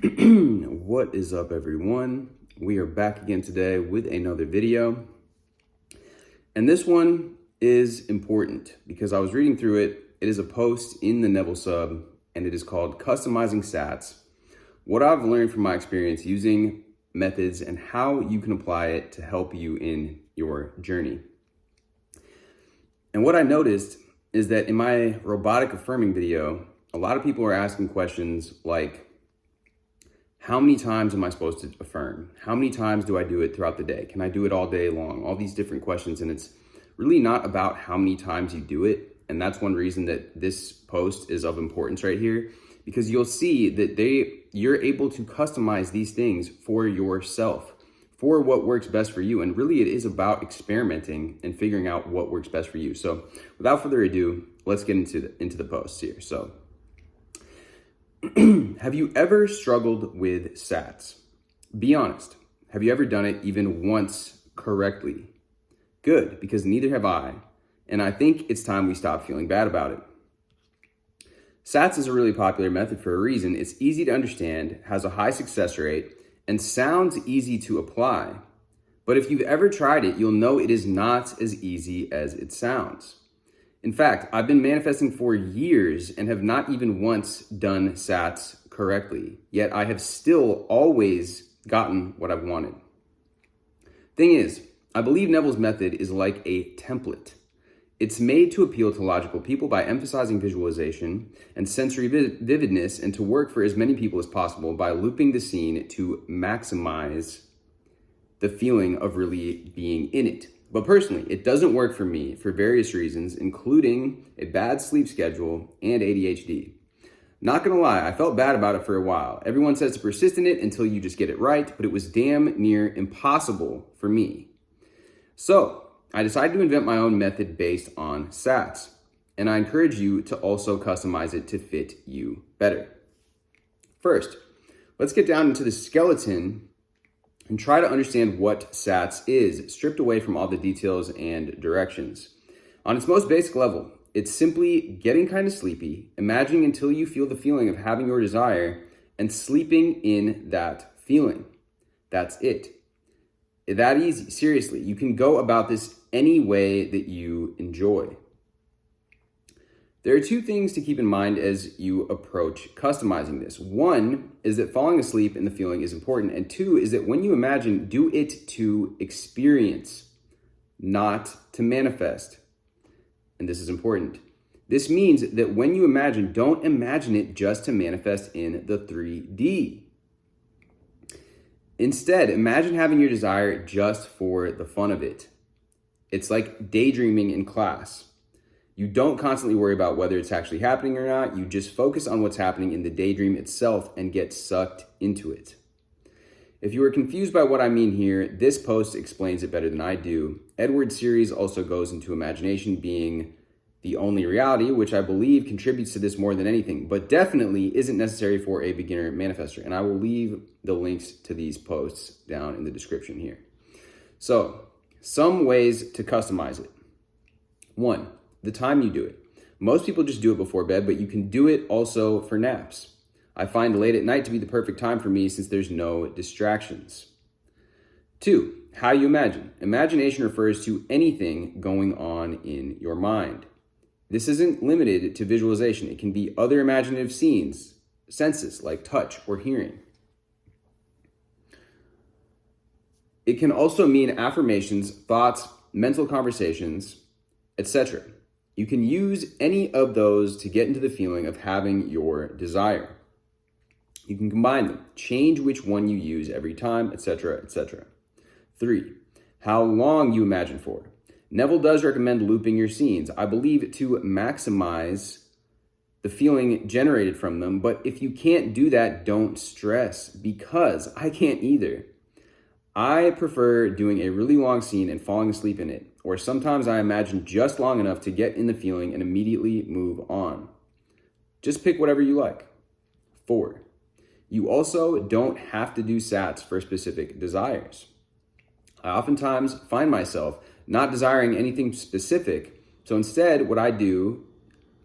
What is up, everyone? We are back again today with another video. And this one is important because I was reading through it. It is a post in the Neville sub, and it is called Customizing SATS. What I've learned from my experience using methods and how you can apply it to help you in your journey. And what I noticed is that in my robotic affirming video, a lot of people are asking questions like, how many times am I supposed to affirm? How many times do I do it throughout the day? Can I do it all day long? All these different questions. And it's really not about how many times you do it. And that's one reason that this post is of importance right here, because you'll see that you're able to customize these things for yourself, for what works best for you. And really it is about experimenting and figuring out what works best for you. So without further ado, let's get into the posts here. So have you ever struggled with SATS? Be honest. Have you ever done it even once correctly? Good, because neither have I. And I think it's time we stop feeling bad about it. SATS is a really popular method for a reason. It's easy to understand, has a high success rate, and sounds easy to apply. But if you've ever tried it, you'll know it is not as easy as it sounds. In fact, I've been manifesting for years and have not even once done SATS correctly, yet I have still always gotten what I've wanted. Thing is, I believe Neville's method is like a template. It's made to appeal to logical people by emphasizing visualization and sensory vividness, and to work for as many people as possible by looping the scene to maximize the feeling of really being in it. But personally, it doesn't work for me for various reasons, including a bad sleep schedule and ADHD. Not gonna lie, I felt bad about it for a while. Everyone says to persist in it until you just get it right, but it was damn near impossible for me. So I decided to invent my own method based on SATS, and I encourage you to also customize it to fit you better. First, let's get down into the skeleton and try to understand what SATS is, stripped away from all the details and directions. On its most basic level, it's simply getting kind of sleepy, imagining until you feel the feeling of having your desire, and sleeping in that feeling. That's it. That easy. Seriously, you can go about this any way that you enjoy. There are two things to keep in mind as you approach customizing this. One is that falling asleep in the feeling is important. And two is that when you imagine, do it to experience, not to manifest. And this is important. This means that when you imagine, don't imagine it just to manifest in the 3D. Instead, imagine having your desire just for the fun of it. It's like daydreaming in class. You don't constantly worry about whether it's actually happening or not. You just focus on what's happening in the daydream itself and get sucked into it. If you are confused by what I mean here, this post explains it better than I do. Edward's series also goes into imagination being the only reality, which I believe contributes to this more than anything, but definitely isn't necessary for a beginner manifester. And I will leave the links to these posts down in the description here. So, some ways to customize it. 1, the time you do it. Most people just do it before bed, but you can do it also for naps. I find late at night to be the perfect time for me since there's no distractions. 2, how you imagine. Imagination refers to anything going on in your mind. This isn't limited to visualization. It can be other imaginative scenes, senses like touch or hearing. It can also mean affirmations, thoughts, mental conversations, etc. You can use any of those to get into the feeling of having your desire. You can combine them, change which one you use every time, etc., etc. 3, how long you imagine for. Neville does recommend looping your scenes, I believe, to maximize the feeling generated from them. But if you can't do that, don't stress, because I can't either. I prefer doing a really long scene and falling asleep in it, or sometimes I imagine just long enough to get in the feeling and immediately move on. Just pick whatever you like. 4, you also don't have to do SATS for specific desires. I oftentimes find myself not desiring anything specific, so instead what I do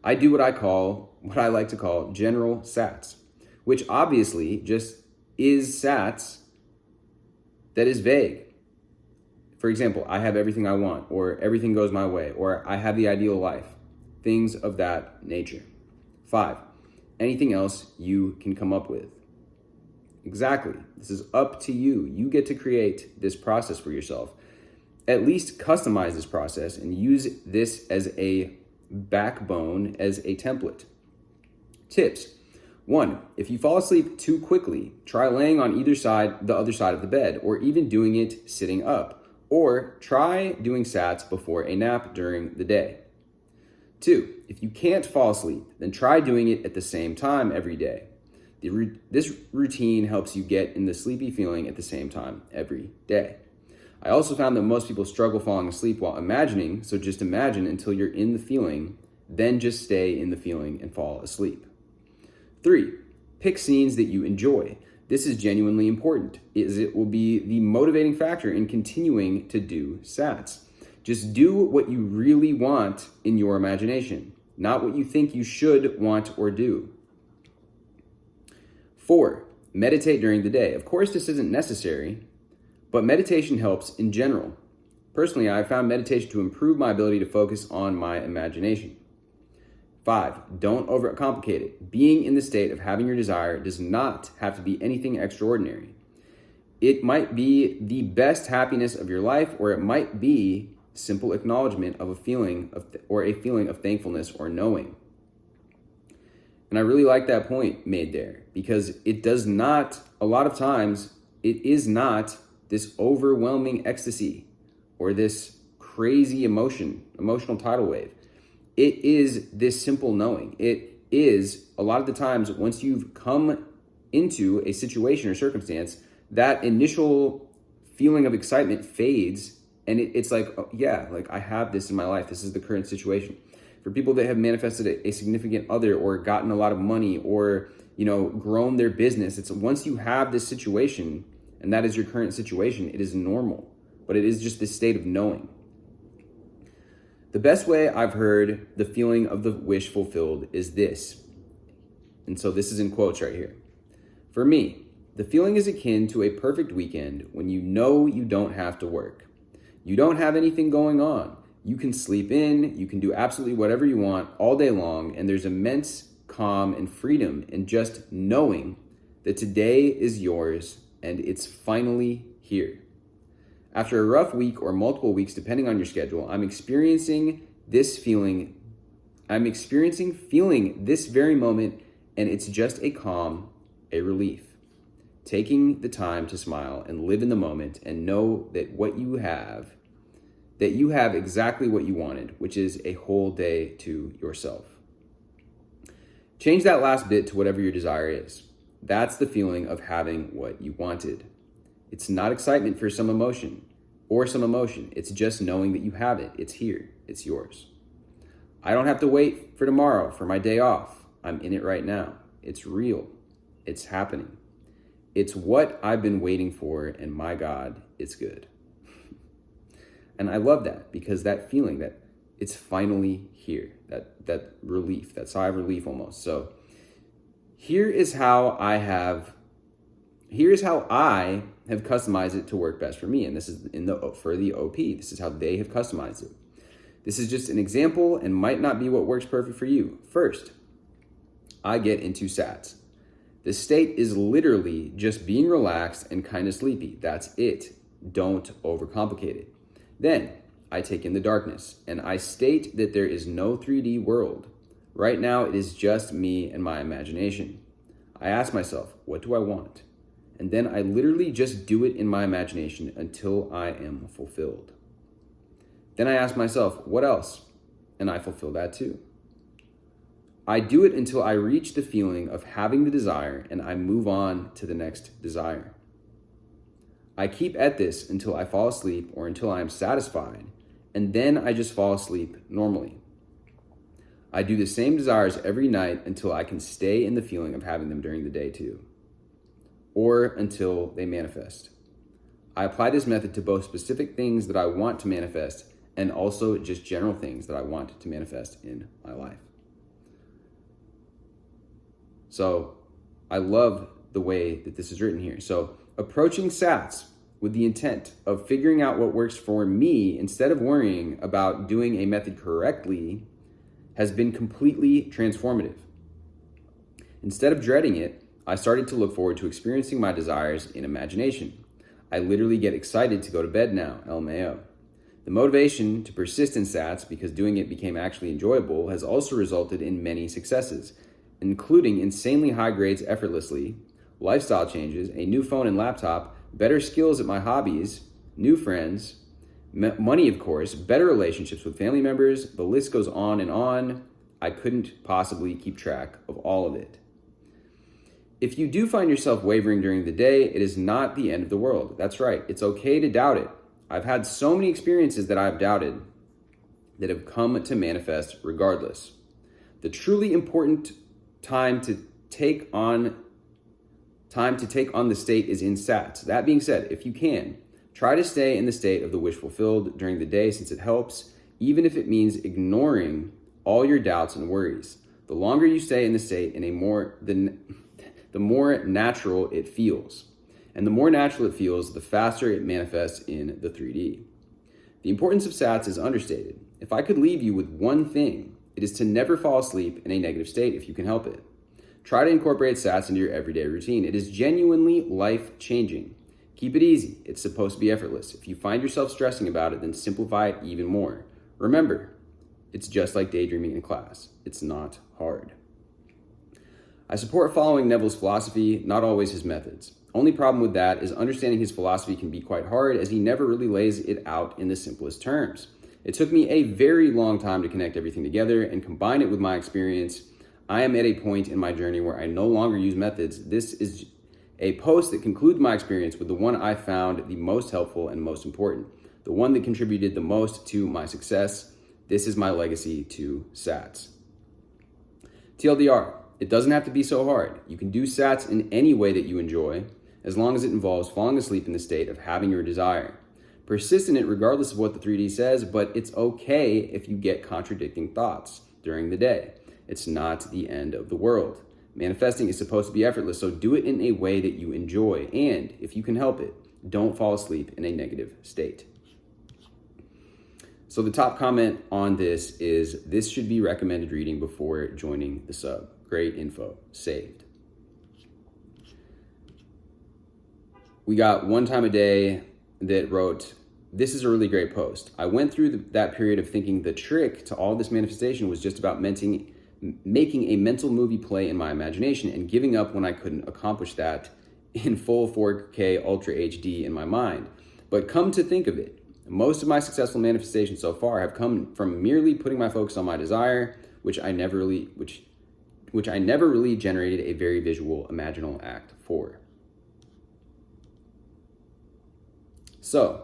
what I like to call general SATS, which obviously just is SATS that is vague. For example, I have everything I want, or everything goes my way, or I have the ideal life, things of that nature. 5, anything else you can come up with. Exactly. This is up to you. You get to create this process for yourself. At least customize this process and use this as a backbone, as a template. Tips. 1, if you fall asleep too quickly, try laying on the other side of the bed, or even doing it sitting up. Or try doing SATS before a nap during the day. 2, if you can't fall asleep, then try doing it at the same time every day. This routine helps you get in the sleepy feeling at the same time every day. I also found that most people struggle falling asleep while imagining, so just imagine until you're in the feeling, then just stay in the feeling and fall asleep. 3, pick scenes that you enjoy. This is genuinely important, as it will be the motivating factor in continuing to do SATS. Just do what you really want in your imagination, not what you think you should want or do. 4, meditate during the day. Of course, this isn't necessary, but meditation helps in general. Personally, I found meditation to improve my ability to focus on my imagination. 5, don't overcomplicate it. Being in the state of having your desire does not have to be anything extraordinary. It might be the best happiness of your life, or it might be simple acknowledgement of a feeling of thankfulness or knowing. And I really like that point made there, because it does not, a lot of times, it is not this overwhelming ecstasy or this crazy emotional tidal wave. It is this simple knowing. It is, a lot of the times, once you've come into a situation or circumstance, that initial feeling of excitement fades, and it's like, oh, yeah, like I have this in my life. This is the current situation. For people that have manifested a significant other, or gotten a lot of money, or, grown their business, it's once you have this situation, and that is your current situation, it is normal, but it is just this state of knowing. The best way I've heard the feeling of the wish fulfilled is this. And so this is in quotes right here. For me, the feeling is akin to a perfect weekend when you know you don't have to work. You don't have anything going on. You can sleep in, you can do absolutely whatever you want all day long, and there's immense calm and freedom in just knowing that today is yours and it's finally here. After a rough week or multiple weeks, depending on your schedule, I'm experiencing feeling this very moment, and it's just a calm, a relief. Taking the time to smile and live in the moment and know that you have exactly what you wanted, which is a whole day to yourself. Change that last bit to whatever your desire is. That's the feeling of having what you wanted. It's not excitement for some emotion. It's just knowing that you have it. It's here. It's yours. I don't have to wait for tomorrow for my day off. I'm in it right now. It's real. It's happening. It's what I've been waiting for, and my God, it's good. And I love that, because that feeling that it's finally here, that relief, that sigh of relief almost. So here is how I have customized it to work best for me. And this is for the OP. This is how they have customized it. This is just an example and might not be what works perfect for you. First, I get into SATS. The state is literally just being relaxed and kind of sleepy. That's it. Don't overcomplicate it. Then I take in the darkness and I state that there is no 3D world. Right now, it is just me and my imagination. I ask myself, what do I want? And then I literally just do it in my imagination until I am fulfilled. Then I ask myself, what else? And I fulfill that too. I do it until I reach the feeling of having the desire, and I move on to the next desire. I keep at this until I fall asleep or until I am satisfied, and then I just fall asleep normally. I do the same desires every night until I can stay in the feeling of having them during the day too, or until they manifest. I apply this method to both specific things that I want to manifest and also just general things that I want to manifest in my life. So I love the way that this is written here. So approaching SATS with the intent of figuring out what works for me instead of worrying about doing a method correctly has been completely transformative. Instead of dreading it, I started to look forward to experiencing my desires in imagination. I literally get excited to go to bed now, LMAO. The motivation to persist in SATS because doing it became actually enjoyable has also resulted in many successes, including insanely high grades effortlessly, lifestyle changes, a new phone and laptop, better skills at my hobbies, new friends, money, of course, better relationships with family members. The list goes on and on. I couldn't possibly keep track of all of it. If you do find yourself wavering during the day, it is not the end of the world. That's right. It's okay to doubt it. I've had so many experiences that I've doubted that have come to manifest regardless. The truly important time to take on the state is in SATS. That being said, if you can, try to stay in the state of the wish fulfilled during the day since it helps, even if it means ignoring all your doubts and worries. The longer you stay in the state, the more natural it feels. And the more natural it feels, the faster it manifests in the 3D. The importance of SATS is understated. If I could leave you with one thing, it is to never fall asleep in a negative state if you can help it. Try to incorporate SATS into your everyday routine. It is genuinely life-changing. Keep it easy. It's supposed to be effortless. If you find yourself stressing about it, then simplify it even more. Remember, it's just like daydreaming in class. It's not hard. I support following Neville's philosophy, not always his methods. Only problem with that is understanding his philosophy can be quite hard as he never really lays it out in the simplest terms. It took me a very long time to connect everything together and combine it with my experience. I am at a point in my journey where I no longer use methods. This is a post that concludes my experience with the one I found the most helpful and most important, the one that contributed the most to my success. This is my legacy to SATS. TLDR, it doesn't have to be so hard. You can do SATS in any way that you enjoy, as long as it involves falling asleep in the state of having your desire. Persist in it regardless of what the 3D says, but it's okay if you get contradicting thoughts during the day. It's not the end of the world. Manifesting is supposed to be effortless, so do it in a way that you enjoy. And if you can help it, don't fall asleep in a negative state. So the top comment on this is, this should be recommended reading before joining the sub. Great info, saved. We got One Time a Day that wrote, this is a really great post. I went through that period of thinking the trick to all this manifestation was just about making a mental movie play in my imagination and giving up when I couldn't accomplish that in full 4K Ultra HD in my mind. But come to think of it, most of my successful manifestations so far have come from merely putting my focus on my desire, which I never really generated a very visual imaginal act for. So,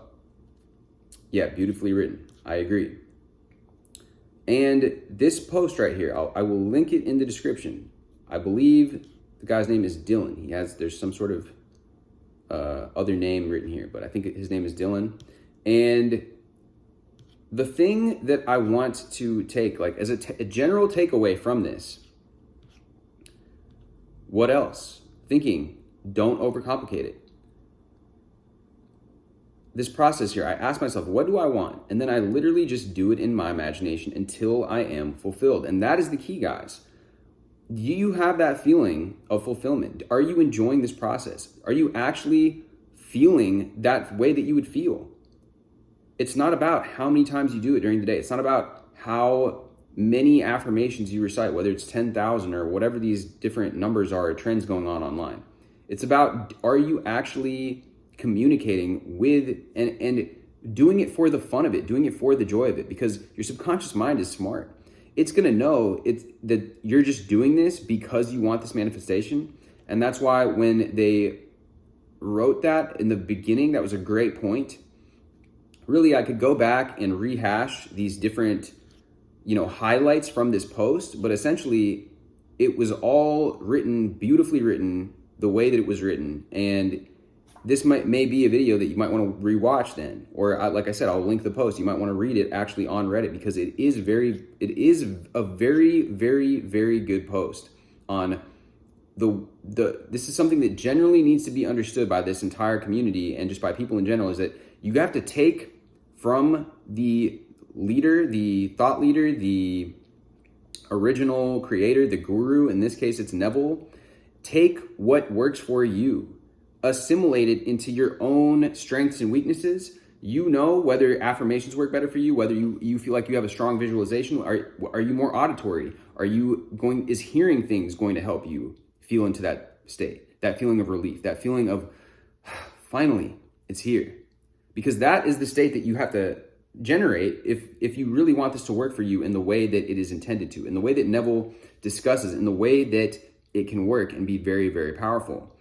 yeah, beautifully written. I agree. And this post right here, I will link it in the description. I believe the guy's name is Dylan. There's some sort of other name written here, but I think his name is Dylan. And the thing that I want to take, like as a general takeaway from this, what else? Thinking, don't overcomplicate it. This process here, I ask myself, what do I want? And then I literally just do it in my imagination until I am fulfilled. And that is the key, guys. Do you have that feeling of fulfillment? Are you enjoying this process? Are you actually feeling that way that you would feel? It's not about how many times you do it during the day. It's not about how many affirmations you recite, whether it's 10,000 or whatever these different numbers are or trends going on online. It's about, are you actually communicating with and doing it for the fun of it, doing it for the joy of it, because your subconscious mind is smart. It's going to know that you're just doing this because you want this manifestation. And that's why when they wrote that in the beginning, that was a great point. Really, I could go back and rehash these different, highlights from this post, but essentially it was all written, beautifully written, the way that it was written. And this may be a video that you might want to rewatch then, or like I said, I'll link the post. You might want to read it actually on Reddit because it is a very, very, very good post on this is something that generally needs to be understood by this entire community and just by people in general, is that you have to take from the leader, the thought leader, the original creator, the guru, in this case it's Neville, take what works for you, assimilate it into your own strengths and weaknesses. You know whether affirmations work better for you, whether you feel like you have a strong visualization. Are you more auditory? Is hearing things going to help you feel into that state, that feeling of relief, that feeling of finally it's here? Because that is the state that you have to generate if you really want this to work for you in the way that it is intended to, in the way that Neville discusses, in the way that it can work and be very, very powerful.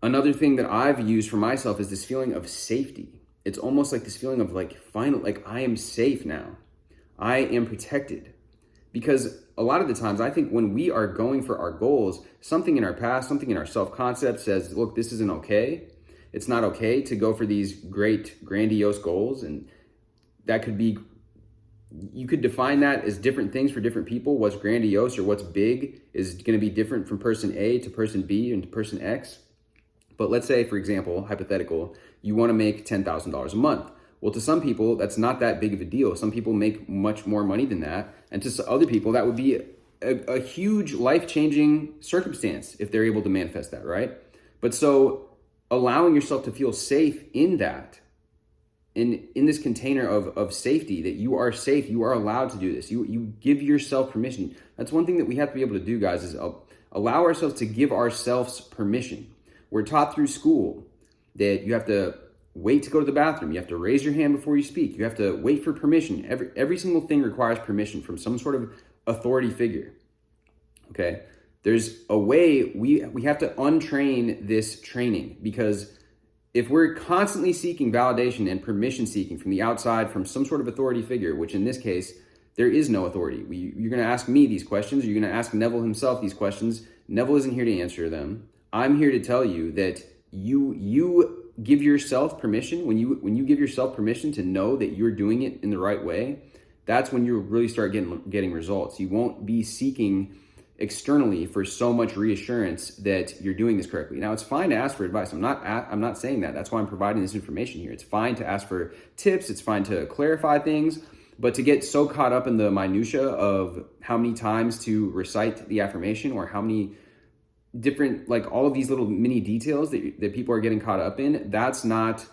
Another thing that I've used for myself is this feeling of safety. It's almost like this feeling of like, finally, like I am safe now. I am protected. Because a lot of the times I think when we are going for our goals, something in our past, something in our self-concept says, look, this isn't okay. It's not okay to go for these great, grandiose goals. And that could be, you could define that as different things for different people. What's grandiose or what's big is going to be different from person A to person B and to person X. But let's say, for example, hypothetical, you want to make $10,000 a month. Well, to some people, that's not that big of a deal. Some people make much more money than that. And to other people, that would be a huge life-changing circumstance if they're able to manifest that, right? But so allowing yourself to feel safe in that, in this container of safety, that you are safe, you are allowed to do this. You give yourself permission. That's one thing that we have to be able to do, guys, is allow ourselves to give ourselves permission. We're taught through school that you have to wait to go to the bathroom. You have to raise your hand before you speak. You have to wait for permission. Every single thing requires permission from some sort of authority figure. Okay? There's a way we have to untrain this training, because if we're constantly seeking validation and permission seeking from the outside, from some sort of authority figure, which in this case, there is no authority. You're going to ask me these questions. You're going to ask Neville himself these questions. Neville isn't here to answer them. I'm here to tell you that you give yourself permission. When you give yourself permission to know that you're doing it in the right way, that's when you really start getting results. You won't be seeking externally for so much reassurance that you're doing this correctly. Now, it's fine to ask for advice. I'm not saying that. That's why I'm providing this information here. It's fine to ask for tips. It's fine to clarify things. But to get so caught up in the minutia of how many times to recite the affirmation, or how many different, like all of these little mini details that people are getting caught up in, that's not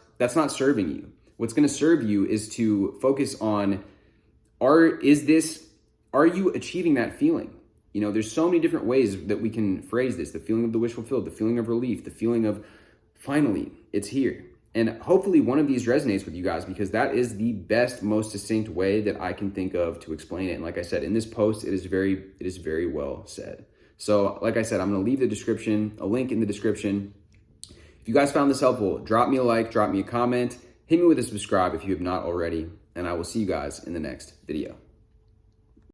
serving you. What's going to serve you is to focus on, are you achieving that feeling? You know, there's so many different ways that we can phrase this: the feeling of the wish fulfilled, the feeling of relief, the feeling of finally it's here. And hopefully one of these resonates with you guys, because that is the best, most succinct way that I can think of to explain it. And like I said, in this post, it is very well said. So like I said, I'm going to leave a link in the description. If you guys found this helpful, drop me a like, drop me a comment, hit me with a subscribe if you have not already, and I will see you guys in the next video.